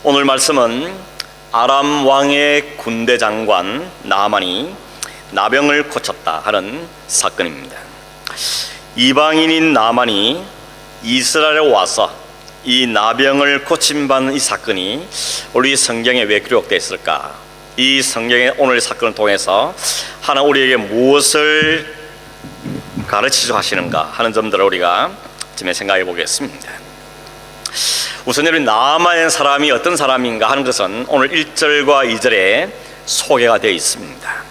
오늘 말씀은 아람 왕의 군대 장관 나아만이 나병을 고쳤다 하는 사건입니다. 이방인인 나아만이 이스라엘에 와서 이 나병을 고침받는 이 사건이 우리 성경에 왜 기록되어 있을까? 이 성경의 오늘 사건을 통해서 하나님 우리에게 무엇을 가르치려 하시는가 하는 점들을 우리가 지금 생각해 보겠습니다. 우선 우리 나아만이라는 사람이 어떤 사람인가 하는 것은 오늘 1절과 2절에 소개가 되어 있습니다.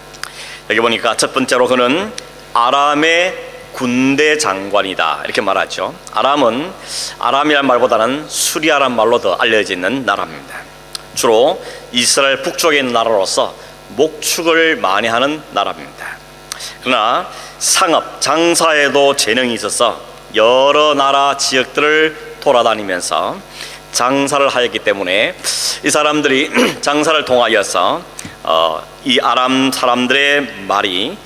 여기 보니까 첫 번째로 그는 아람의 군대 장관이다 이렇게 말하죠. 아람이란 말보다는 수리아란 말로 더 알려져 있는 나라입니다. 주로 이스라엘 북쪽에 있는 나라로서 목축을 많이 하는 나라입니다. 그러나 상업, 장사에도 재능이 있어서 여러 나라 지역들을 돌아다니면서 장사를 하였기 때문에 이 사람들이 장사를 통하여서 이 아람 사람들의 말이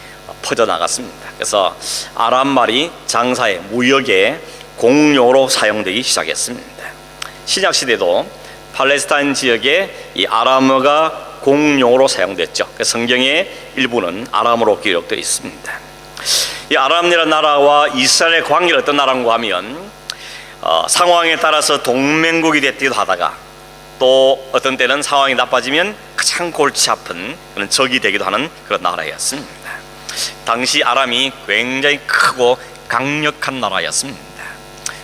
퍼져나갔습니다. 그래서 아람 말이 장사에, 무역에 공용어로 사용되기 시작했습니다. 신약 시대도 팔레스타인 지역에 이 아람어가 공용어로 사용됐죠. 성경의 일부는 아람어로 기록되어 있습니다. 이 아람이라는 나라와 이스라엘의 관계가 어떤 나라인가 하면 상황에 따라서 동맹국이 됐기도 하다가 또 어떤 때는 상황이 나빠지면 가장 골치 아픈 그런 적이 되기도 하는 그런 나라였습니다. 당시 아람이 굉장히 크고 강력한 나라였습니다.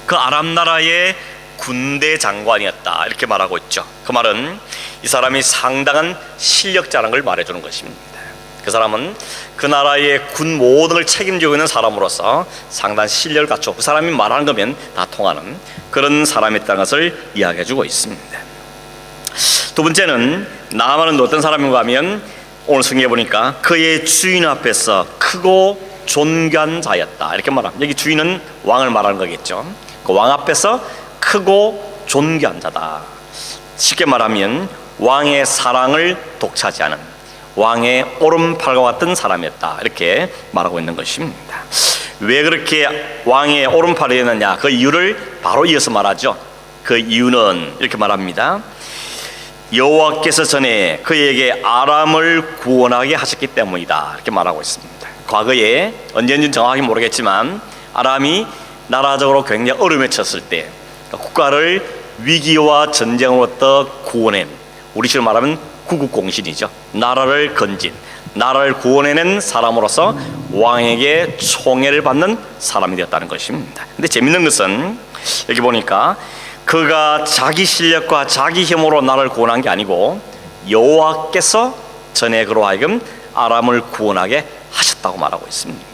그 아람 나라의 군대 장관이었다 이렇게 말하고 있죠. 그 말은 이 사람이 상당한 실력자라는 걸 말해주는 것입니다. 그 사람은 그 나라의 군 모든 걸 책임지고 있는 사람으로서 상당한 실력을 갖추고 그 사람이 말하는 거면 다 통하는 그런 사람이었다는 것을 이야기해주고 있습니다. 두 번째는 나아만은 어떤 사람인가 하면 오늘 성경에 보니까 그의 주인 앞에서 크고 존귀한 자였다 이렇게 말합니다. 여기 주인은 왕을 말하는 거겠죠. 그 왕 앞에서 크고 존귀한 자다. 쉽게 말하면 왕의 사랑을 독차지하는 왕의 오른팔과 같은 사람이었다 이렇게 말하고 있는 것입니다. 왜 그렇게 왕의 오른팔이 되느냐 그 이유를 바로 이어서 말하죠. 그 이유는 이렇게 말합니다. 여호와께서 전에 그에게 아람을 구원하게 하셨기 때문이다 이렇게 말하고 있습니다. 과거에 언제인지는 정확히 모르겠지만 아람이 나라적으로 굉장히 어려움에 쳤을 때 국가를 위기와 전쟁으로부터 구원한, 우리식으로 말하면 구국공신이죠. 나라를 건진, 나라를 구원해낸 사람으로서 왕에게 총애를 받는 사람이 되었다는 것입니다. 근데 재밌는 것은 여기 보니까 그가 자기 실력과 자기 힘으로 나라를 구원한 게 아니고 여호와께서 전에 그로 하여금 아람을 구원하게 하셨다고 말하고 있습니다.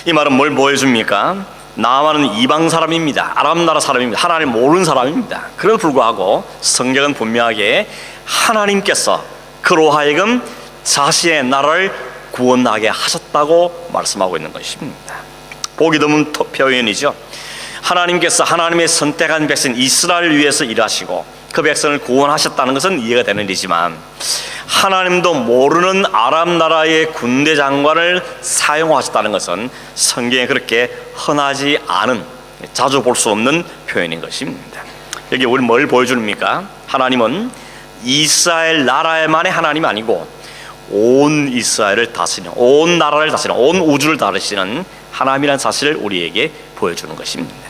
이 말은 뭘 보여줍니까? 나아만은 이방 사람입니다. 아람 나라 사람입니다. 하나님 모르는 사람입니다. 그럼에도 불구하고 성경은 분명하게 하나님께서 그로 하여금 자신의 나라를 구원하게 하셨다고 말씀하고 있는 것입니다. 보기 드문 표현이죠. 하나님께서 하나님의 선택한 백성 이스라엘을 위해서 일하시고 그 백성을 구원하셨다는 것은 이해가 되는 일이지만 하나님도 모르는 아람 나라의 군대 장관을 사용하셨다는 것은 성경에 그렇게 흔하지 않은, 자주 볼 수 없는 표현인 것입니다. 여기 우리 뭘 보여줍니까? 하나님은 이스라엘 나라만의 하나님이 아니고 온 이스라엘을 다스리는, 온 나라를 다스리는, 온 우주를 다스리는 하나님이라는 사실을 우리에게 보여주는 것입니다.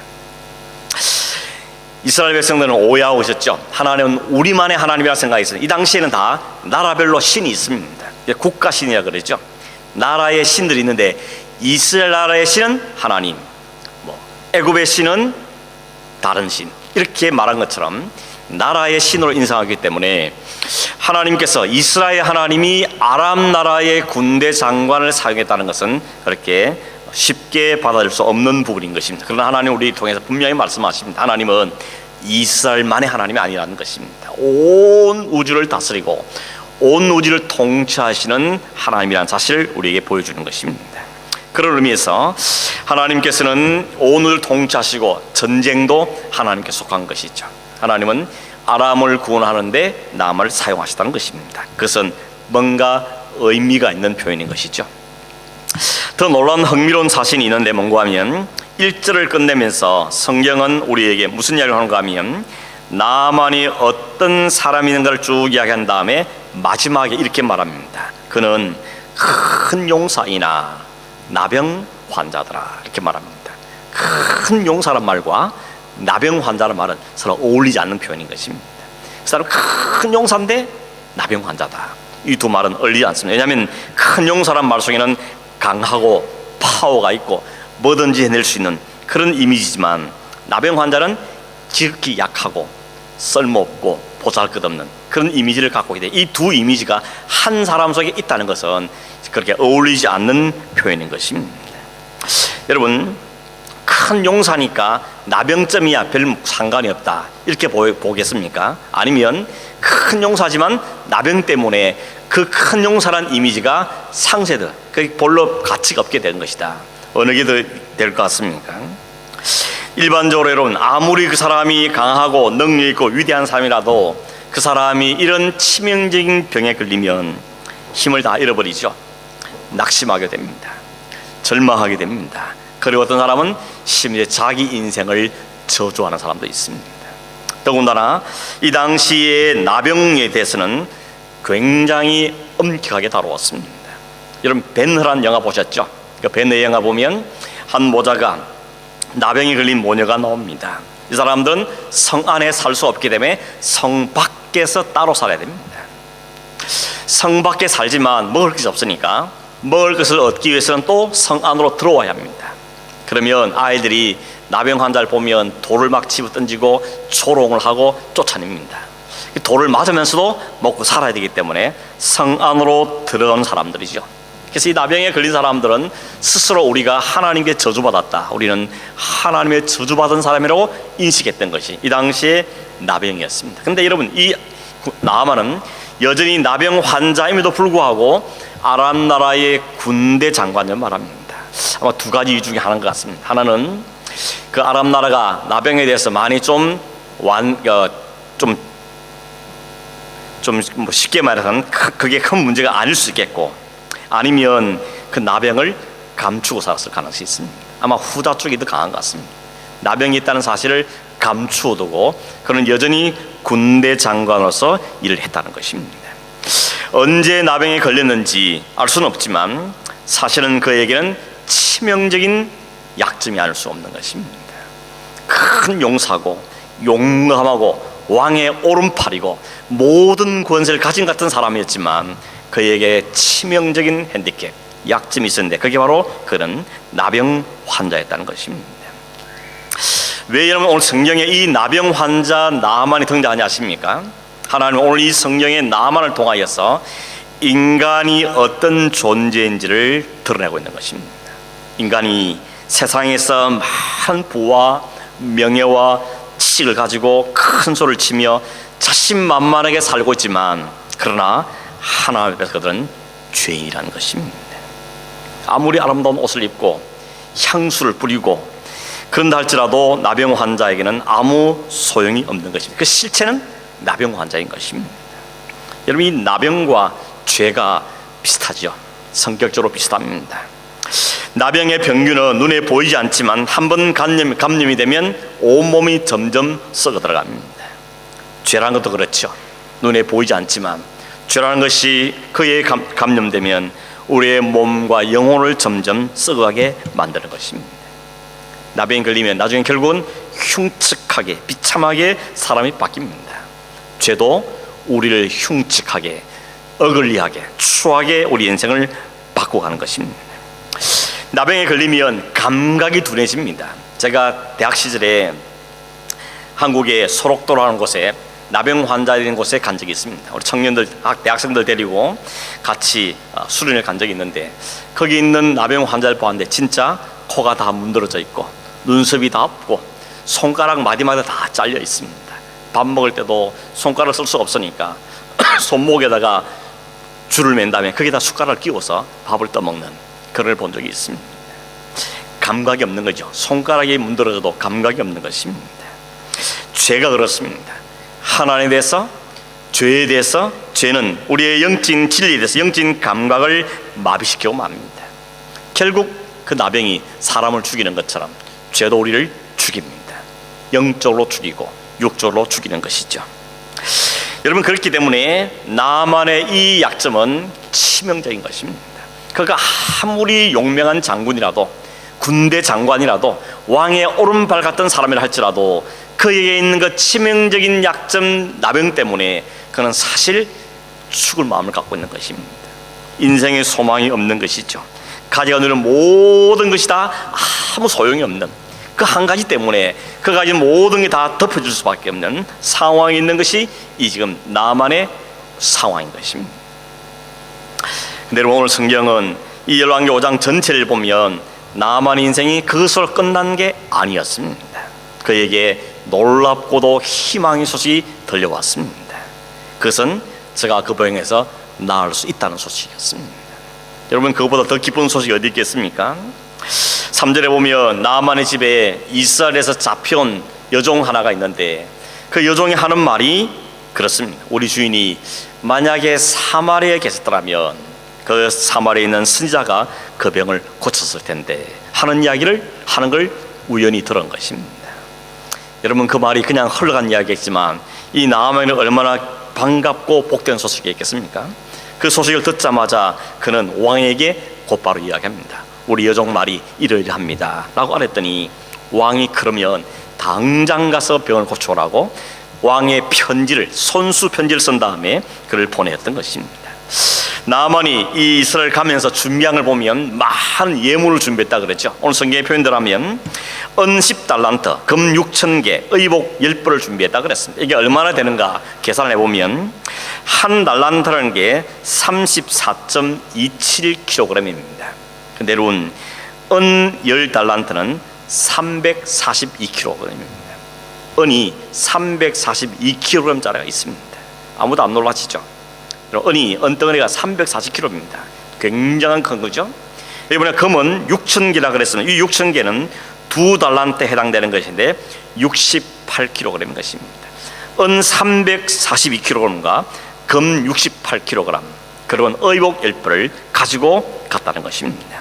이스라엘 백성들은 오해하고 있었죠. 하나님은 우리만의 하나님이라는 생각이 있어요. 이 당시에는 다 나라별로 신이 있습니다. 국가신이라 그러죠. 나라의 신들이 있는데 이스라엘 나라의 신은 하나님, 애굽의 신은 다른 신 이렇게 말한 것처럼 나라의 신으로 인상하기 때문에 하나님께서 이스라엘 하나님이 아람 나라의 군대 장관을 사용했다는 것은 그렇게 쉽게 받아들일 수 없는 부분인 것입니다. 그러나 하나님 우리 통해서 분명히 말씀하십니다. 하나님은 이스라엘만의 하나님이 아니라는 것입니다. 온 우주를 다스리고 온 우주를 통치하시는 하나님이라는 사실을 우리에게 보여주는 것입니다. 그런 의미에서 하나님께서는 온 우주를 통치하시고 전쟁도 하나님께 속한 것이죠. 하나님은 아람을 구원하는데 나아만을 사용하셨다는 것입니다. 그것은 뭔가 의미가 있는 표현인 것이죠. 더 놀라운 흥미로운 사실이 있는데 뭔가 하면 1절을 끝내면서 성경은 우리에게 무슨 이야기를 하는가 하면 나만이 어떤 사람인가를 쭉 이야기한 다음에 마지막에 이렇게 말합니다. 그는 큰 용사이나 나병 환자더라, 이렇게 말합니다. 큰 용사란 말과 나병 환자란 말은 서로 어울리지 않는 표현인 것입니다. 그 사람 큰 용사인데 나병 환자다, 이 두 말은 어울리지 않습니다. 왜냐하면 큰 용사란 말 속에는 강하고 파워가 있고 뭐든지 해낼 수 있는 그런 이미지지만, 나병 환자는 지극히 약하고 쓸모없고 보잘것없는 그런 이미지를 갖고 있기 때문에 이 두 이미지가 한 사람 속에 있다는 것은 그렇게 어울리지 않는 표현인 것입니다. 여러분, 큰 용사니까 나병점이야 별 상관이 없다, 이렇게 보겠습니까? 아니면 큰 용사지만 나병 때문에 그 큰 용사란 이미지가 상쇄돼, 그 별로 가치가 없게 되는 것이다. 어느 게 더 될 것 같습니까? 일반적으로 여러분, 아무리 그 사람이 강하고 능력 있고 위대한 사람이라도 그 사람이 이런 치명적인 병에 걸리면 힘을 다 잃어버리죠. 낙심하게 됩니다. 절망하게 됩니다. 그리고 어떤 사람은 심지어 자기 인생을 저주하는 사람도 있습니다. 더군다나 이 당시의 나병에 대해서는 굉장히 엄격하게 다루었습니다. 여러분, 벤허라는 영화 보셨죠? 그 벤허 영화 보면 한 모자가 나병에 걸린 모녀가 나옵니다. 이 사람들은 성 안에 살 수 없기 때문에 성 밖에서 따로 살아야 됩니다. 성 밖에 살지만 먹을 것이 없으니까 먹을 것을 얻기 위해서는 또 성 안으로 들어와야 합니다. 그러면 아이들이 나병 환자를 보면 돌을 막 집어 던지고 조롱을 하고 쫓아냅니다. 돌을 맞으면서도 먹고 살아야 되기 때문에 성 안으로 들어온 사람들이죠. 그래서 이 나병에 걸린 사람들은 스스로 우리가 하나님께 저주받았다, 우리는 하나님의 저주받은 사람이라고 인식했던 것이 이 당시의 나병이었습니다. 그런데 여러분, 이 나아만은 여전히 나병 환자임에도 불구하고 아람 나라의 군대 장관을 말합니다. 아마 두 가지 이유 중에 하나인 것 같습니다. 하나는 그 아람 나라가 나병에 대해서 많이 좀 쉽게 말해서는 그게 큰 문제가 아닐 수 있겠고, 아니면 그 나병을 감추고 살았을 가능성이 있습니다. 아마 후자 쪽이 더 강한 것 같습니다. 나병이 있다는 사실을 감추어두고 그는 여전히 군대 장관으로서 일을 했다는 것입니다. 언제 나병에 걸렸는지 알 수는 없지만 사실은 그에게는 치명적인 약점이 아닐 수 없는 것입니다. 큰 용사고 용감하고 왕의 오른팔이고 모든 권세를 가진 같은 사람이었지만 그에게 치명적인 핸디캡, 약점이 있었는데 그게 바로 그는 나병 환자였다는 것입니다. 왜 여러분 오늘 성경에 이 나병 환자 나만이 등장하지 않습니까? 하나님은 오늘 이 성경의 나만을 통하여서 인간이 어떤 존재인지를 드러내고 있는 것입니다. 인간이 세상에서 많은 부와 명예와 지식을 가지고 큰 소리를 치며 자신만만하게 살고 있지만, 그러나 하나님 앞에서 그들은 죄인이라는 것입니다. 아무리 아름다운 옷을 입고 향수를 뿌리고 그런다 할지라도 나병 환자에게는 아무 소용이 없는 것입니다. 그 실체는 나병 환자인 것입니다. 여러분, 이 나병과 죄가 비슷하죠. 성격적으로 비슷합니다. 나병의 병균은 눈에 보이지 않지만 한 번 감염이 되면 온몸이 점점 썩어 들어갑니다. 죄라는 것도 그렇죠. 눈에 보이지 않지만 죄라는 것이 그에 감염되면 우리의 몸과 영혼을 점점 썩어가게 만드는 것입니다. 나병에 걸리면 나중에 결국은 흉측하게 비참하게 사람이 바뀝니다. 죄도 우리를 흉측하게 어글리하게 추하게 우리 인생을 바꿔가는 것입니다. 나병에 걸리면 감각이 둔해집니다. 제가 대학 시절에 한국의 소록도라는 곳에 나병 환자인 곳에 간 적이 있습니다. 우리 청년들, 대학생들 데리고 같이 수련을 간 적이 있는데 거기 있는 나병 환자를 보았는데 진짜 코가 다 문드러져 있고 눈썹이 다 없고 손가락 마디마디 다 잘려 있습니다. 밥 먹을 때도 손가락을 쓸 수가 없으니까 손목에다가 줄을 맨 다음에 거기다 숟가락을 끼워서 밥을 떠먹는 그런 걸 본 적이 있습니다. 감각이 없는 거죠. 손가락이 문드러져도 감각이 없는 것입니다. 죄가 그렇습니다. 하나님에 대해서, 죄에 대해서, 죄는 우리의 영적인 진리에 대해서 영적인 감각을 마비시키고 맙니다. 결국 그 나병이 사람을 죽이는 것처럼 죄도 우리를 죽입니다. 영적으로 죽이고 육조로 죽이는 것이죠. 여러분, 그렇기 때문에 나만의 이 약점은 치명적인 것입니다. 그가 아무리 용맹한 장군이라도, 군대 장관이라도, 왕의 오른발 같은 사람이라 할지라도 그에게 있는 그 치명적인 약점 나병 때문에 그는 사실 죽을 마음을 갖고 있는 것입니다. 인생의 소망이 없는 것이죠. 가지고 누리는 모든 것이 다 아무 소용이 없는 그 한 가지 때문에 그 가진 모든 게 다 덮여줄 수밖에 없는 상황이 있는 것이 이 지금 나만의 상황인 것입니다. 근데 여러분, 오늘 성경은 이 열왕기 5장 전체를 보면 나만의 인생이 그것으로 끝난 게 아니었습니다. 그에게 놀랍고도 희망의 소식이 들려왔습니다. 그것은 저가 그 병에서 나을 수 있다는 소식이었습니다. 여러분, 그것보다 더 기쁜 소식이 어디 있겠습니까? 3절에 보면 나만의 집에 이스라엘에서 잡혀온 여종 하나가 있는데 그 여종이 하는 말이 그렇습니다. 우리 주인이 만약에 사마리아에 계셨더라면 그 사마리아에 있는 선지자가 그 병을 고쳤을 텐데 하는 이야기를 하는 걸 우연히 들은 것입니다. 여러분, 그 말이 그냥 흘러간 이야기겠지만 이 나아만은 얼마나 반갑고 복된 소식이겠습니까? 그 소식을 듣자마자 그는 왕에게 곧바로 이야기합니다. 우리 여종 말이 이러이러합니다 라고 알았더니 왕이 그러면 당장 가서 병을 고쳐오라고 왕의 편지를, 손수 편지를 쓴 다음에 그를 보내었던 것입니다. 나만이 이 이스라엘 가면서 준비한 걸 보면 많은 예물을 준비했다 그랬죠. 오늘 성경의 표현대로 하면 은 10달란트, 금 6,000개, 의복 10벌을 준비했다 그랬습니다. 이게 얼마나 되는가 계산을 해보면 한 달란트라는 게 34.27kg입니다. 근데 여러분, 은 10달란트는 342kg입니다. 은이 342kg짜리가 있습니다. 아무도 안 놀라시죠? 은덩어리가 340kg입니다. 굉장한 큰 거죠. 이번에 금은 6,000개라 그랬으면 이 6,000개는 2달란트에 해당되는 것인데 68kg인 것입니다. 은 342kg과 금 68kg, 그리고 의복 10벌을 가지고 갔다는 것입니다.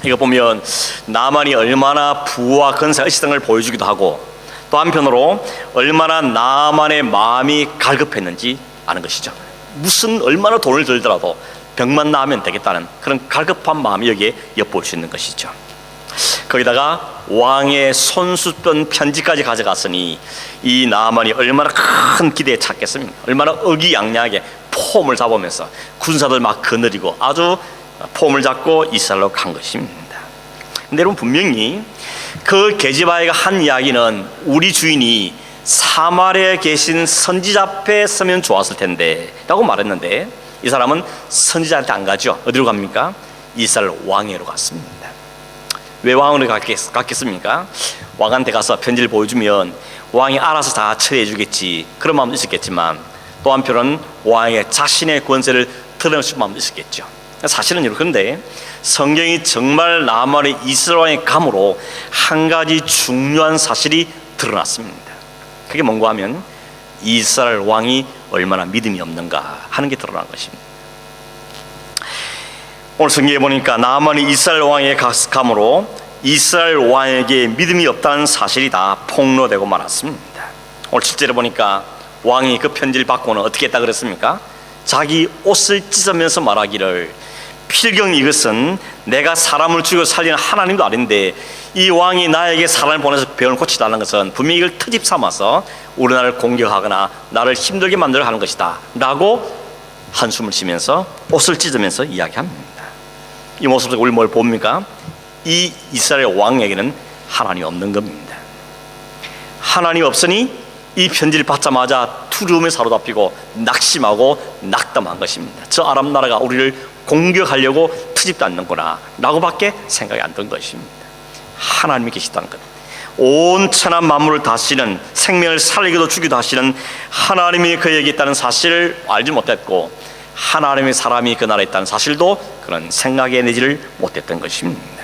이거 보면 나만이 얼마나 부와 건세가 있었던 걸 보여주기도 하고 또 한편으로 얼마나 나만의 마음이 갈급했는지 아는 것이죠. 얼마나 돈을 들더라도 병만 나으면 되겠다는 그런 갈급한 마음이 여기에 엿볼 수 있는 것이죠. 거기다가 왕의 손수편 편지까지 가져갔으니 이 나만이 얼마나 큰 기대에 찼겠습니까? 얼마나 의기양양하게 폼을 잡으면서 군사들 막 거느리고 아주 폼을 잡고 이스라엘로 간 것입니다. 근데 여러분, 분명히 그 게지바이가 한 이야기는 우리 주인이 사마리아에 계신 선지자 앞에 서면 좋았을 텐데 라고 말했는데 이 사람은 선지자한테 안 가죠. 어디로 갑니까? 이스라엘 왕에로 갔습니다. 왜 왕으로 갔겠습니까? 왕한테 가서 편지를 보여주면 왕이 알아서 다 처리해 주겠지 그런 마음도 있었겠지만 또 한편은 왕의 자신의 권세를 드러낼 마음도 있었겠죠. 사실은 그런데 성경이 정말 나만의 이스라엘 왕의 감으로 한 가지 중요한 사실이 드러났습니다. 그게 뭔가 하면 이스라엘 왕이 얼마나 믿음이 없는가 하는 게 드러난 것입니다. 오늘 성경에 보니까 나만이 이스라엘 왕의 감으로 이스라엘 왕에게 믿음이 없다는 사실이 다 폭로되고 말았습니다. 오늘 7절에 보니까 왕이 그 편지를 받고는 어떻게 했다 그랬습니까? 자기 옷을 찢으면서 말하기를 필경 이것은 내가 사람을 죽여 살리는 하나님도 아닌데 이 왕이 나에게 사람을 보내서 병을 고치다는 것은 분명히 이걸 트집 삼아서 우리 나라를 공격하거나 나를 힘들게 만들어 하는 것이다 라고 한숨을 쉬면서 옷을 찢으면서 이야기합니다. 이 모습에서 우리 뭘 봅니까? 이 이스라엘 왕에게는 하나님이 없는 겁니다. 하나님이 없으니 이 편지를 받자마자 두려움에 사로잡히고 낙심하고 낙담한 것입니다. 저 아람 나라가 우리를 공격하려고 트집도 않는구나 라고 밖에 생각이 안 든 것입니다. 하나님이 계시다는 것, 온 천하 만물을 다스리는, 생명을 살리기도 죽이기도 하시는 하나님이 그에게 있다는 사실을 알지 못했고 하나님의 사람이 그 나라에 있다는 사실도 그런 생각에 내지를 못했던 것입니다.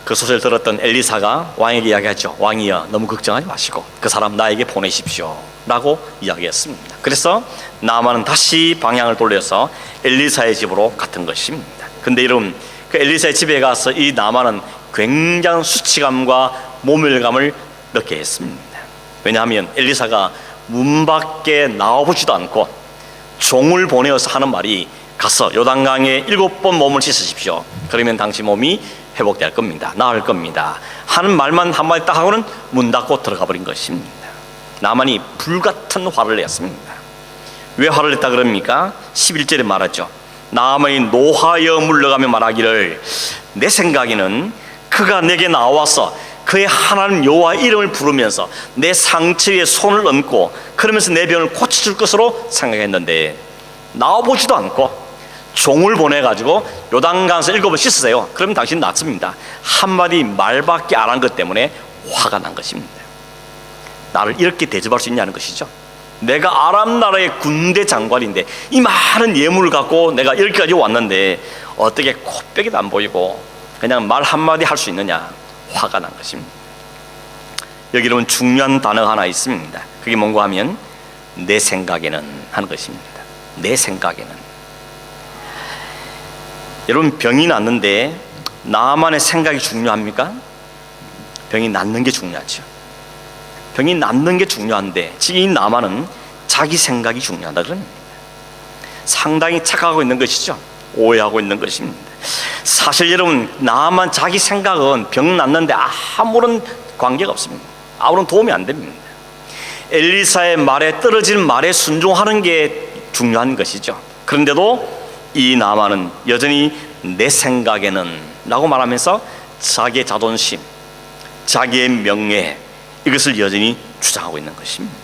그 소식을 들었던 엘리사가 왕에게 이야기하죠. 왕이여, 너무 걱정하지 마시고 그 사람 나에게 보내십시오 라고 이야기했습니다. 그래서 나아만은 다시 방향을 돌려서 엘리사의 집으로 갔던 것입니다. 근데 여러분, 그 엘리사의 집에 가서 이 나아만은 굉장한 수치감과 모멸감을 느끼게 했습니다. 왜냐하면 엘리사가 문 밖에 나와보지도 않고 종을 보내어서 하는 말이 가서 요단강에 7번 몸을 씻으십시오. 그러면 당신 몸이 회복될 겁니다. 나을 겁니다. 하는 말만 한마디 딱 하고는 문 닫고 들어가 버린 것입니다. 나만이 불같은 화를 냈습니다. 왜 화를 냈다 그럽니까? 11절에 말하죠. 나만이 노하여 물러가며 말하기를 내 생각에는 그가 내게 나와서 그의 하나님 여호와 이름을 부르면서 내 상처에 손을 얹고 그러면서 내 병을 고쳐줄 것으로 생각했는데 나와보지도 않고 종을 보내가지고 요단강에서 7번 씻으세요. 그러면 당신 낫습니다. 한마디 말밖에 안 한 것 때문에 화가 난 것입니다. 나를 이렇게 대접할 수 있냐는 것이죠. 내가 아람 나라의 군대 장관인데 이 많은 예물을 갖고 내가 여기까지 왔는데 어떻게 코빼기도 안 보이고 그냥 말 한마디 할 수 있느냐. 화가 난 것입니다. 여기는 중요한 단어가 하나 있습니다. 그게 뭔가 하면 내 생각에는 하는 것입니다. 내 생각에는. 여러분, 병이 났는데 나만의 생각이 중요합니까? 병이 낫는 게 중요하죠. 병이 낫는 게 중요한데 지금 이 나만은 자기 생각이 중요하다 그럽니다. 상당히 착각하고 있는 것이죠. 오해하고 있는 것입니다. 사실 여러분, 나만 자기 생각은 병 낫는데 아무런 관계가 없습니다. 아무런 도움이 안 됩니다. 엘리사의 말에 떨어지는 말에 순종하는 게 중요한 것이죠. 그런데도 이 나만은 여전히 내 생각에는 라고 말하면서 자기의 자존심, 자기의 명예, 이것을 여전히 주장하고 있는 것입니다.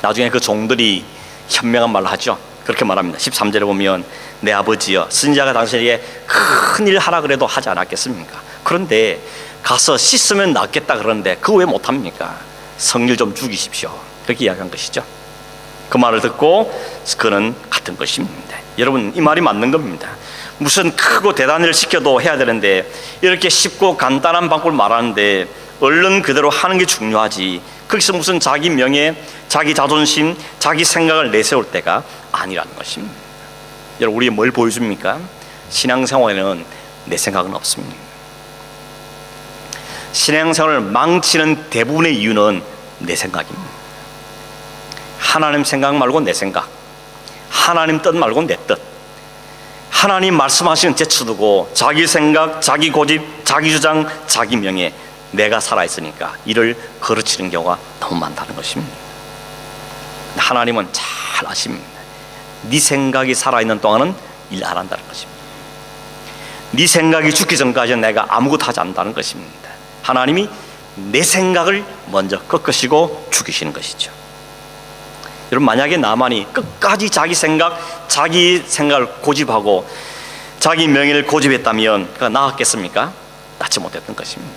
나중에 그 종들이 현명한 말을 하죠. 그렇게 말합니다. 13절에 보면 내 아버지여, 선지자가 당신에게 큰 일 하라 그래도 하지 않았겠습니까? 그런데 가서 씻으면 낫겠다 그러는데 그거 왜 못합니까? 성일 좀 죽이십시오. 그렇게 이야기한 것이죠. 그 말을 듣고 그는 같은 것입니다. 여러분, 이 말이 맞는 겁니다. 무슨 크고 대단한 일을 시켜도 해야 되는데 이렇게 쉽고 간단한 방법을 말하는데 얼른 그대로 하는 게 중요하지, 거기서 무슨 자기 명예, 자기 자존심, 자기 생각을 내세울 때가 아니라는 것입니다. 여러분, 우리가 뭘 보여줍니까? 신앙생활에는 내 생각은 없습니다. 신앙생활을 망치는 대부분의 이유는 내 생각입니다. 하나님 생각 말고 내 생각, 하나님 뜻 말고 내 뜻, 하나님 말씀하시는 제쳐두고 자기 생각, 자기 고집, 자기 주장, 자기 명예, 내가 살아있으니까 이를 거르치는 경우가 너무 많다는 것입니다. 하나님은 잘 아십니다. 네 생각이 살아있는 동안은 일 안 한다는 것입니다. 네 생각이 죽기 전까지는 내가 아무것도 하지 않는다는 것입니다. 하나님이 내 생각을 먼저 꺾으시고 죽이시는 것이죠. 여러분, 만약에 나만이 끝까지 자기 생각을 고집하고 자기 명예를 고집했다면 그가 나았겠습니까? 낫지 못했던 것입니다.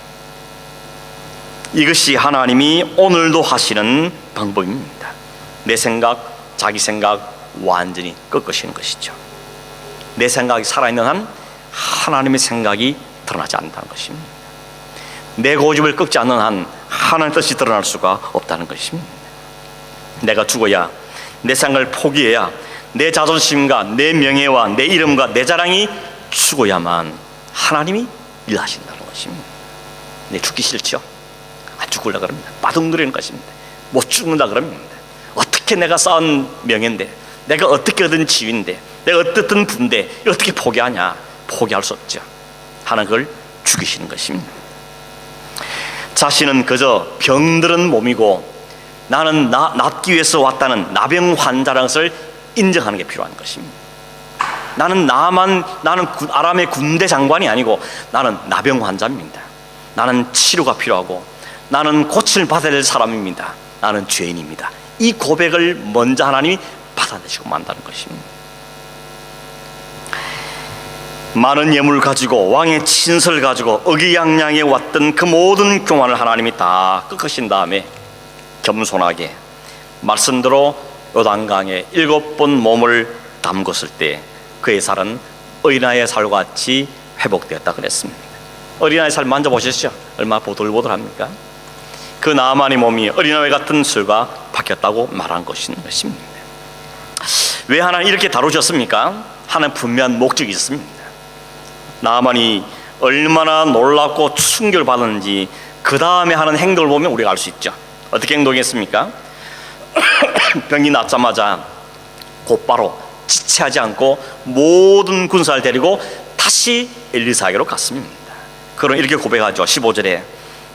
이것이 하나님이 오늘도 하시는 방법입니다. 내 생각, 자기 생각 완전히 꺾으시는 것이죠. 내 생각이 살아있는 한 하나님의 생각이 드러나지 않는다는 것입니다. 내 고집을 꺾지 않는 한 하나님의 뜻이 드러날 수가 없다는 것입니다. 내가 죽어야, 내 생각을 포기해야, 내 자존심과 내 명예와 내 이름과 내 자랑이 죽어야만 하나님이 일하신다는 것입니다. 내 죽기 싫죠? 안 죽으려고 그럽니다. 바둥거리는 것입니다. 못 죽는다 그럽니다. 어떻게 내가 쌓은 명예인데, 내가 어떻게 얻은 지위인데, 내가 어떻든 부인데 어떻게 포기하냐? 포기할 수 없죠. 하나님 그걸 죽이시는 것입니다. 자신은 그저 병들은 몸이고 나는 낫기 위해서 왔다는 나병 환자라는 것을 인정하는 게 필요한 것입니다. 나는 아람의 군대 장관이 아니고 나는 나병 환자입니다. 나는 치료가 필요하고 나는 고침을 받아야 될 사람입니다. 나는 죄인입니다. 이 고백을 먼저 하나님이 받아내시고 만다는 것입니다. 많은 예물을 가지고 왕의 친서를 가지고 의기양양해 왔던 그 모든 교만을 하나님이 다 꺾으신 다음에 겸손하게 말씀대로 요단강에 7번 몸을 담궜을 때 그의 살은 어린아이의 살과 같이 회복되었다 그랬습니다. 어린아이 살 만져보셨죠? 얼마나 보들보들합니까? 그 나만의 몸이 어린아이 같은 술과 바뀌었다고 말한 것입니다. 왜 하나님 이렇게 다루셨습니까? 하나님 분명한 목적이 있습니다. 나만이 얼마나 놀랍고 충격을 받았는지 그 그 다음에 하는 행동을 보면 우리가 알 수 있죠. 어떻게 행동했습니까? 병이 낫자마자 곧바로 지체하지 않고 모든 군사를 데리고 다시 엘리사에게로 갔습니다. 그럼 이렇게 고백하죠. 15절에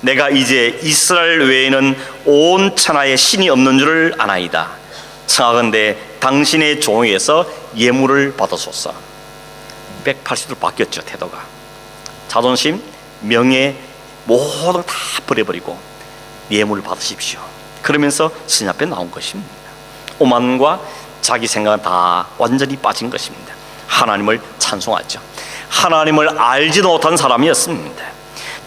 내가 이제 이스라엘 외에는 온 천하에 신이 없는 줄을 아나이다. 청하건대 당신의 종에게서 예물을 받으소서. 180도 바뀌었죠. 태도가. 자존심, 명예 모든 다 버려버리고 예물을 받으십시오. 그러면서 스님 앞에 나온 것입니다. 오만과 자기 생각은 다 완전히 빠진 것입니다. 하나님을 찬송하죠. 하나님을 알지도 못한 사람이었습니다.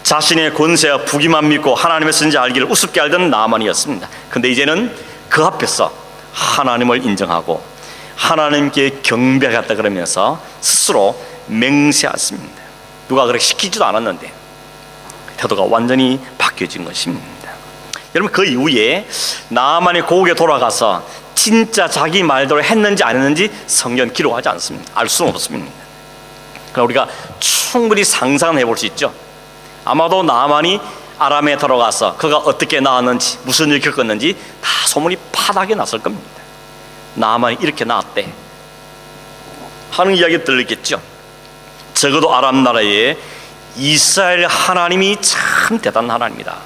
자신의 권세와 부귀만 믿고 하나님의 선지 알기를 우습게 알던 나만이었습니다. 근데 이제는 그 앞에서 하나님을 인정하고 하나님께 경배하겠다 그러면서 스스로 맹세했습니다. 누가 그렇게 시키지도 않았는데 태도가 완전히 바뀌어진 것입니다. 여러분, 그 이후에 나만이 고국에 돌아가서 진짜 자기 말대로 했는지 안 했는지 성경 기록하지 않습니다. 알 수는 없습니다. 그러나 우리가 충분히 상상해 볼 수 있죠. 아마도 나만이 아람에 들어가서 그가 어떻게 나왔는지 무슨 일을 겪었는지 다 소문이 파닥이 났을 겁니다. 나만이 이렇게 나왔대 하는 이야기 들렸겠죠. 적어도 아람 나라에 이스라엘 하나님이 참 대단한 하나님이다,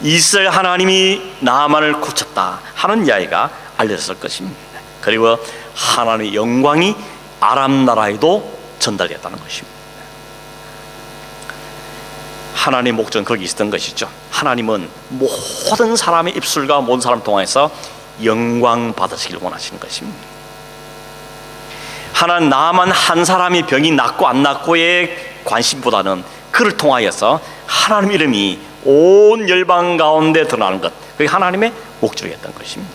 이스라엘 하나님이 나만을 고쳤다 하는 이야기가 알려졌을 것입니다. 그리고 하나님의 영광이 아람 나라에도 전달됐다는 것입니다. 하나님의 목적은 거기 있었던 것이죠. 하나님은 모든 사람의 입술과 모든 사람을 통해서 영광 받으시길 원하시는 것입니다. 하나는 나만 한 사람이 병이 낫고 안 낫고의 관심보다는 그를 통하여서 하나님 이름이 온 열방 가운데 드러나는 것, 그게 하나님의 목적이었던 것입니다.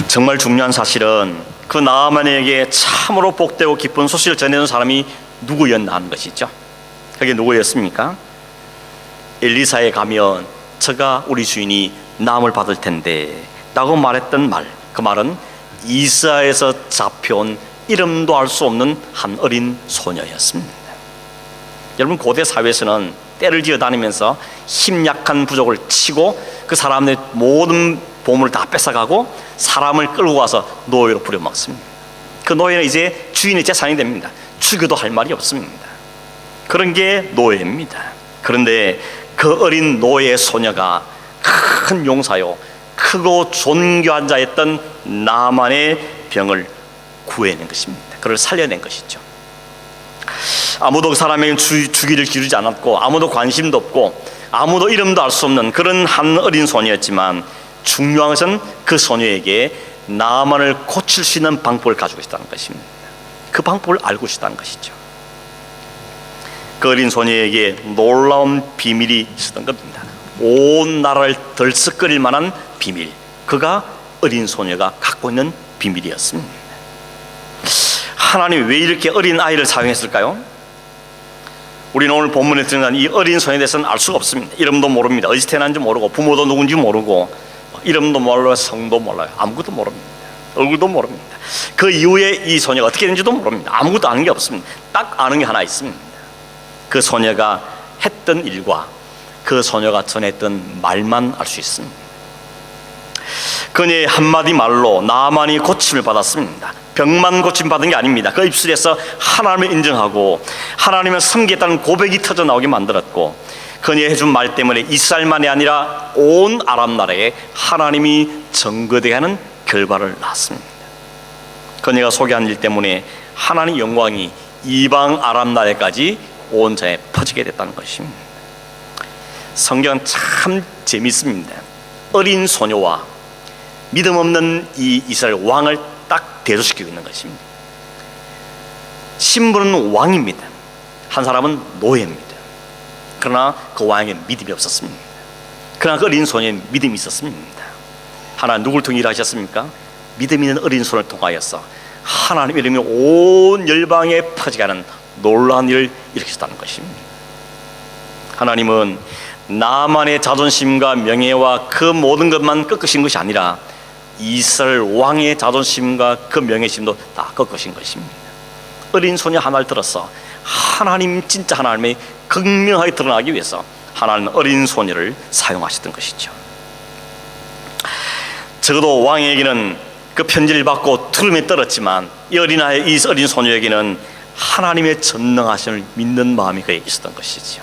정말 중요한 사실은 그 나아만에게 참으로 복되고 기쁜 소식을 전해준 사람이 누구였나 하는 것이죠. 그게 누구였습니까? 엘리사에 가면 저가 우리 주인이 나음을 받을 텐데 라고 말했던 말, 그 말은 이스라엘에서 잡혀온 이름도 알 수 없는 한 어린 소녀였습니다. 여러분, 고대 사회에서는 떼를 지어 다니면서 힘약한 부족을 치고 그 사람의 모든 보물을 다 뺏어가고 사람을 끌고 가서 노예로 부려먹습니다. 그 노예는 이제 주인의 재산이 됩니다. 죽여도 할 말이 없습니다. 그런 게 노예입니다. 그런데 그 어린 노예 소녀가 큰 용사요, 크고 존귀한 자였던 나만의 병을 구해낸 것입니다. 그를 살려낸 것이죠. 아무도 그 사람에게 주기를 기르지 않았고 아무도 관심도 없고 아무도 이름도 알 수 없는 그런 한 어린 소녀였지만 중요한 것은 그 소녀에게 나만을 고칠 수 있는 방법을 가지고 있다는 것입니다. 그 방법을 알고 있다는 것이죠. 그 어린 소녀에게 놀라운 비밀이 있었던 겁니다. 온 나라를 들썩거릴 만한 비밀, 그가 어린 소녀가 갖고 있는 비밀이었습니다. 하나님이 왜 이렇게 어린 아이를 사용했을까요? 우리는 오늘 본문에 드러난 이 어린 소녀에 대해서는 알 수가 없습니다. 이름도 모릅니다. 어디서 태어난지 모르고 부모도 누군지 모르고 이름도 몰라요, 성도 몰라요, 아무것도 모릅니다. 얼굴도 모릅니다. 그 이후에 이 소녀가 어떻게 되는지도 모릅니다. 아무것도 아는 게 없습니다. 딱 아는 게 하나 있습니다. 그 소녀가 했던 일과 그 소녀가 전했던 말만 알 수 있습니다. 그녀의 한마디 말로 나만이 고침을 받았습니다. 병만 고침받은 게 아닙니다. 그 입술에서 하나님을 인정하고 하나님을 섬기겠다는 고백이 터져 나오게 만들었고, 그녀의 해준 말 때문에 이스라엘만이 아니라 온 아람 나라에 하나님이 정거되게 하는 결과를 낳았습니다. 그녀가 소개한 일 때문에 하나님의 영광이 이방 아람 나라까지 온 자에 퍼지게 됐다는 것입니다. 성경은 참 재밌습니다. 어린 소녀와 믿음 없는 이 이스라엘 왕을 딱 대조시키고 있는 것입니다. 신부는 왕입니다. 한 사람은 노예입니다. 그러나 그 왕에게 믿음이 없었습니다. 그러나 그 어린 소녀에 믿음이 있었습니다. 하나님 누굴 통해 일하셨습니까? 믿음 있는 어린 소녀를 통하여서 하나님 이름이 온 열방에 퍼지가는 놀라운 일을 일으키셨다는 것입니다. 하나님은 나만의 자존심과 명예와 그 모든 것만 꺾으신 것이 아니라 이스라엘 왕의 자존심과 그 명예심도 다 꺾으신 것입니다. 어린 소녀 하나를 들어서 하나님, 진짜 하나님의 극명하게 드러나기 위해서 하나님은 어린 소녀를 사용하셨던 것이죠. 적어도 왕에게는 그 편지를 받고 두름에 떨었지만 이 어린 소녀에게는 하나님의 전능하심을 믿는 마음이 그에 있었던 것이죠.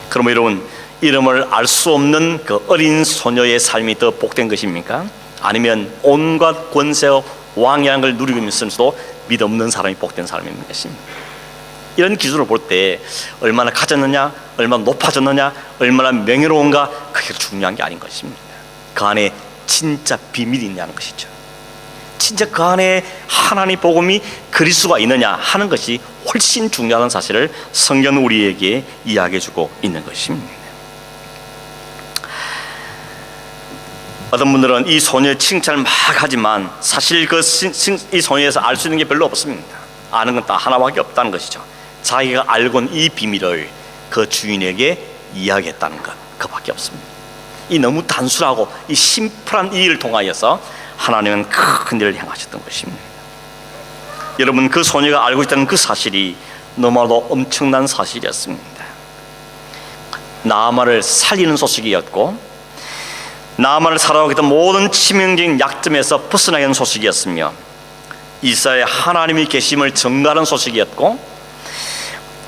그럼 여러분, 이름을 알 수 없는 그 어린 소녀의 삶이 더 복된 것입니까? 아니면 온갖 권세와 왕이라는 걸 누리고 있으면서도 믿음없는 사람이 복된 사람인 것입니다. 이런 기준을 볼 때 얼마나 가졌느냐, 얼마나 높아졌느냐, 얼마나 명예로운가, 그게 중요한 게 아닌 것입니다. 그 안에 진짜 비밀이 있냐는 것이죠. 진짜 그 안에 하나님의 복음이 그리스도가 있느냐 하는 것이 훨씬 중요한 사실을 성경은 우리에게 이야기해주고 있는 것입니다. 어떤 분들은 이 소녀의 칭찬을 막 하지만 사실 이 소녀에서 알 수 있는 게 별로 없습니다. 아는 건 딱 하나밖에 없다는 것이죠. 자기가 알고 있는 이 비밀을 그 주인에게 이야기했다는 것, 그밖에 없습니다. 이 너무 단순하고 이 심플한 이 일을 통하여서 하나님은 큰 일을 행하셨던 것입니다. 여러분, 그 소녀가 알고 있다는 그 사실이 너무나도 엄청난 사실이었습니다. 나아만을 살리는 소식이었고, 나아만을 살아오게 된 모든 치명적인 약점에서 벗어나게 하는 소식이었으며, 이스라엘에 하나님이 계심을 증거하는 소식이었고,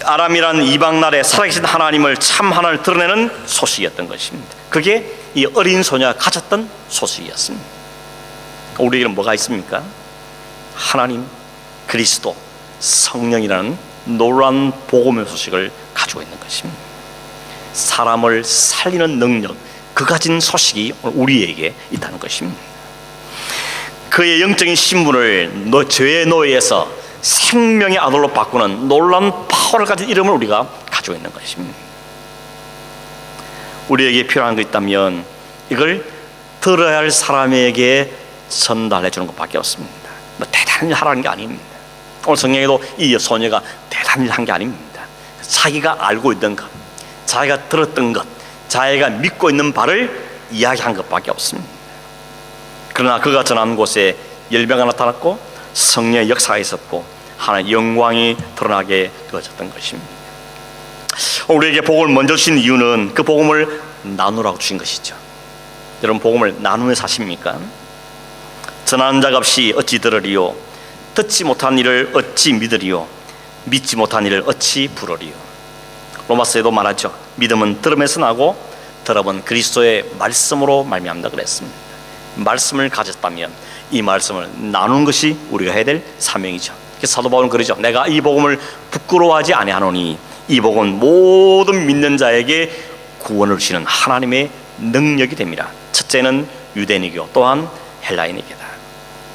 아람이라는 이방 나라에 살아계신 하나님을 참 하나를 드러내는 소식이었던 것입니다. 그게 이 어린 소녀가 가졌던 소식이었습니다. 우리에게는 뭐가 있습니까? 하나님, 그리스도, 성령이라는 놀라운 복음의 소식을 가지고 있는 것입니다. 사람을 살리는 능력, 그 가진 소식이 우리에게 있다는 것입니다. 그의 영적인 신분을 죄의 노예에서 생명의 아들로 바꾸는 놀라운 파워를 가진 이름을 우리가 가지고 있는 것입니다. 우리에게 필요한 거 있다면 이걸 들어야 할 사람에게 전달해 주는 것밖에 없습니다. 뭐 대단한 일 하라는 게 아닙니다. 오늘 성경에도 이 소녀가 대단한 일 한 게 아닙니다. 자기가 알고 있던 것, 자기가 들었던 것, 자기가 믿고 있는 바를 이야기한 것밖에 없습니다. 그러나 그가 전한 곳에 열매가 나타났고 성령의 역사가 있었고 하나님의 영광이 드러나게 되어졌던 것입니다. 우리에게 복음을 먼저 주신 이유는 그 복음을 나누라고 주신 것이죠. 여러분, 복음을 나누며 사십니까? 전하는 자가 없이 어찌 들으리요? 듣지 못한 일을 어찌 믿으리요? 믿지 못한 일을 어찌 부르리요? 로마서에도 말하죠. 믿음은 들음에서 나고 들음은 그리스도의 말씀으로 말미암다 그랬습니다. 말씀을 가졌다면 이 말씀을 나누는 것이 우리가 해야 될 사명이죠. 사도 바울은 그러죠. 내가 이 복음을 부끄러워하지 아니하노니 이 복음은 모든 믿는 자에게 구원을 주시는 하나님의 능력이 됩니다. 첫째는 유대인이고 또한 헬라인이다.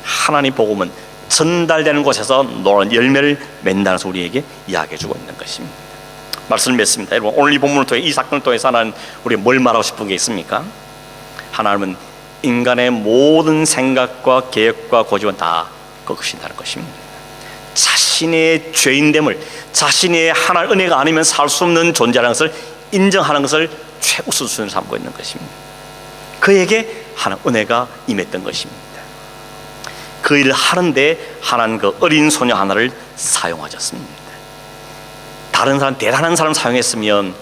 하나님 복음은 전달되는 곳에서 노란 열매를 맺는다는 것을 우리에게 이야기해주고 있는 것입니다. 말씀을 맺습니다. 여러분, 오늘 이 본문을 통해 이 사건을 통해서 하나님 우리가 뭘 말하고 싶은 게 있습니까? 하나님은 인간의 모든 생각과 계획과 고집은 다 꺾으신다는 것입니다. 자신의 죄인됨을, 자신의 하나의 은혜가 아니면 살 수 없는 존재라는 것을 인정하는 것을 최우선 순위로 삼고 있는 것입니다. 그에게 하나님 은혜가 임했던 것입니다. 그 일을 하는데 하나님 그 어린 소녀 하나를 사용하셨습니다. 다른 사람, 대단한 사람 사용했으면,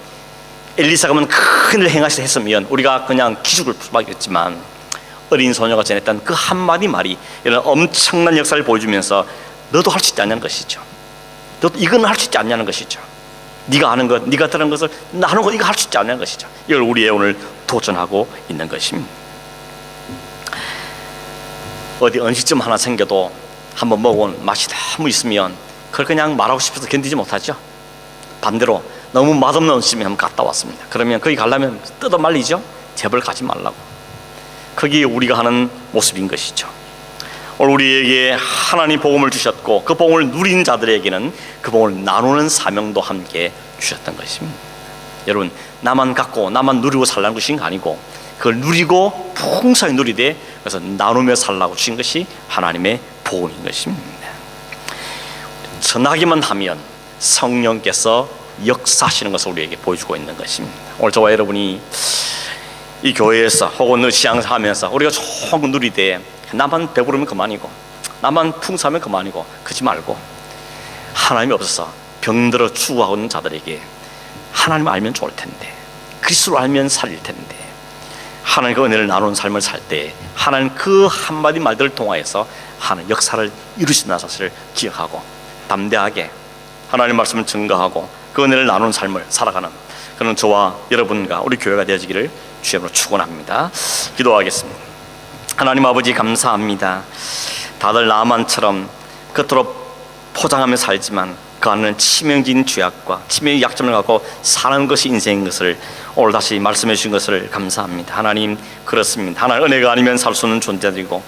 엘리사가 큰 일을 행하셨으면 우리가 그냥 기죽을 수밖에 없지만, 어린 소녀가 전했던 그 한마디 말이 이런 엄청난 역사를 보여주면서 너도 할 수 있지 않냐는 것이죠. 너도 이건 할 수 있지 않냐는 것이죠. 네가 아는 것, 네가 들은 것을 나 하는 것, 이거 할 수 있지 않냐는 것이죠. 이걸 우리의 오늘 도전하고 있는 것입니다. 어디 음식점 하나 생겨도 한번 먹어본 맛이 너무 있으면 그걸 그냥 말하고 싶어서 견디지 못하죠. 반대로 너무 맛없는 음식점에 한번 갔다 왔습니다. 그러면 거기 가려면 뜯어 말리죠. 제발 가지 말라고. 그게 우리가 하는 모습인 것이죠. 오늘 우리에게 하나님 복음을 주셨고 그 복음을 누린 자들에게는 그 복음을 나누는 사명도 함께 주셨던 것입니다. 여러분, 나만 갖고 나만 누리고 살라는 것이 아니고 그걸 누리고 풍성히 누리되 그래서 나누며 살라고 주신 것이 하나님의 복음인 것입니다. 전하기만 하면 성령께서 역사하시는 것을 우리에게 보여주고 있는 것입니다. 오늘 저와 여러분이 이 교회에서 혹은 시향하면서 우리가 좋은 거 누리되 나만 배부르면 그만이고 나만 풍성하면 그만이고 그러지 말고 하나님이 없어서 병들어 죽어가고 있는 자들에게 하나님 알면 좋을 텐데, 그리스도를 알면 살릴 텐데, 하나님 그 은혜를 나누는 삶을 살 때 하나님 그 한마디 말들을 통하여서 하나님 역사를 이루신다는 사실을 기억하고 담대하게 하나님 말씀을 증거하고 그 은혜를 나누는 삶을 살아가는 그런 저와 여러분과 우리 교회가 되어지기를 주님으로 축원합니다. 기도하겠습니다. 하나님 아버지 감사합니다. 다들 나만처럼 겉으로 포장하며 살지만 그 안에는 치명적인 죄악과 치명의 약점을 갖고 사는 것이 인생인 것을 오늘 다시 말씀해 주신 것을 감사합니다. 하나님 그렇습니다. 하나님 은혜가 아니면 살 수 없는 존재들이고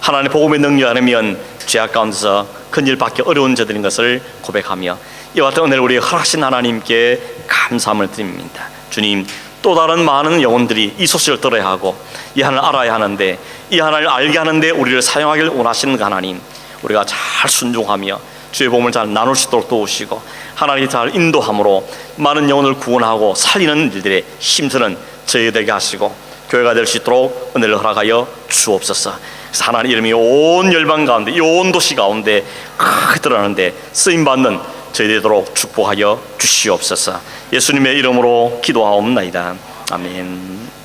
하나님 복음의 능력 아니면 죄악 가운데서 큰일 받기 어려운 자들인 것을 고백하며 이와 같은 은혜를 우리에게 허락하신 하나님께 감사함을 드립니다. 주님, 또 다른 많은 영혼들이 이 소식을 들어야 하고 이 하나님을 알아야 하는데, 이 하나님을 알게 하는데 우리를 사용하기를 원하시는 그 하나님, 우리가 잘 순종하며 주의 복음을 잘 나눌 수 있도록 도우시고 하나님이 잘 인도함으로 많은 영혼을 구원하고 살리는 일들에 힘쓰는 저희가 되게 하시고 교회가 될 수 있도록 은혜를 허락하여 주옵소서. 그래서 하나님 이름이 온 열방 가운데, 이 온 도시 가운데 크게 드러나는데 쓰임받는 저희 되도록 축복하여 주시옵소서. 예수님의 이름으로 기도하옵나이다. 아멘.